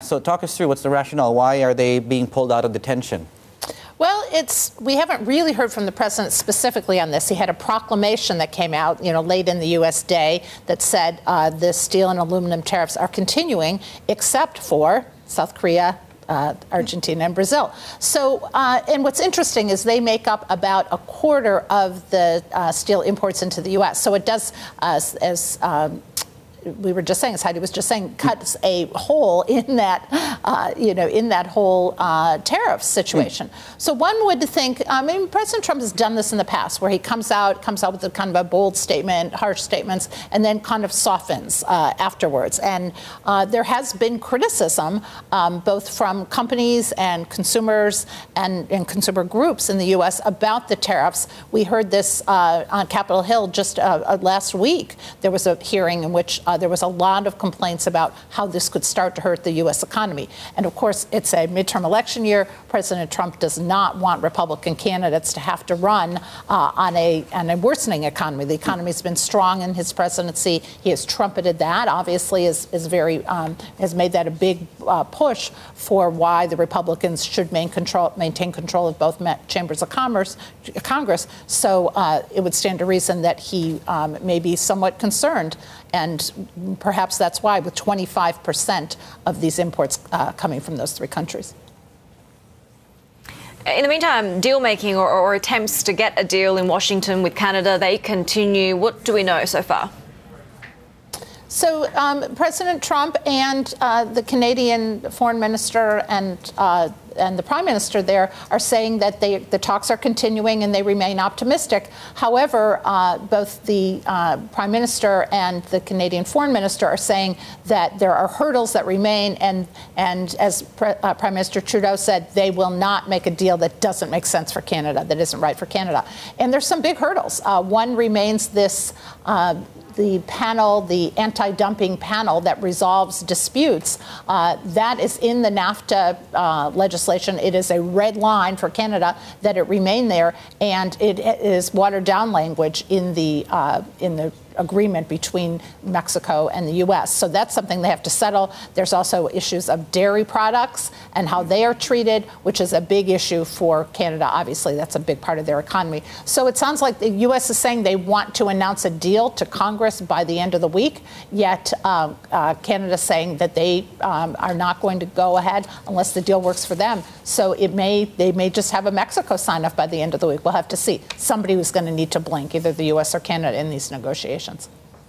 So talk us through what's the rationale. Why are they being pulled out of detention? Well, we haven't really heard from the president specifically on this. He had a proclamation that came out, late in the U.S. day that said the steel and aluminum tariffs are continuing, except for South Korea, Argentina, and Brazil. So, and what's interesting is they make up about a quarter of the steel imports into the U.S. So it does, as we were just saying, as Heidi was just saying, cuts a hole in that, in that whole tariff situation. So one would think, President Trump has done this in the past, where he comes out with a kind of a bold statement, harsh statements, and then kind of softens afterwards. And there has been criticism, both from companies and consumers and consumer groups in the U.S. about the tariffs. We heard this on Capitol Hill just last week. There was a hearing in which there was a lot of complaints about how this could start to hurt the U.S. economy. And of course, it's a midterm election year. President Trump does not want Republican candidates to have to run on a worsening economy. The economy's been strong in his presidency. He has trumpeted that, obviously, has made that a big push for why the Republicans should maintain control of both chambers of Congress. So it would stand to reason that he may be somewhat concerned. And perhaps that's why, with 25% of these imports coming from those three countries. In the meantime, deal-making or attempts to get a deal in Washington with Canada, they continue. What do we know so far? So President Trump and the Canadian foreign minister and the prime minister there are saying that the talks are continuing and they remain optimistic. However, both the prime minister and the Canadian foreign minister are saying that there are hurdles that remain, and as Prime Minister Trudeau said, they will not make a deal that doesn't make sense for Canada, that isn't right for Canada. And there's some big hurdles. One remains this. The panel, the anti-dumping panel that resolves disputes, that is in the NAFTA legislation. It is a red line for Canada that it remain there, and it is watered down language in the agreement between Mexico and the U.S. So that's something they have to settle. There's also issues of dairy products and how they are treated, which is a big issue for Canada. Obviously, that's a big part of their economy. So it sounds like the U.S. is saying they want to announce a deal to Congress by the end of the week, yet Canada is saying that they are not going to go ahead unless the deal works for them. So they may just have a Mexico sign-off by the end of the week. We'll have to see. Somebody who's going to need to blink, either the U.S. or Canada, in these negotiations.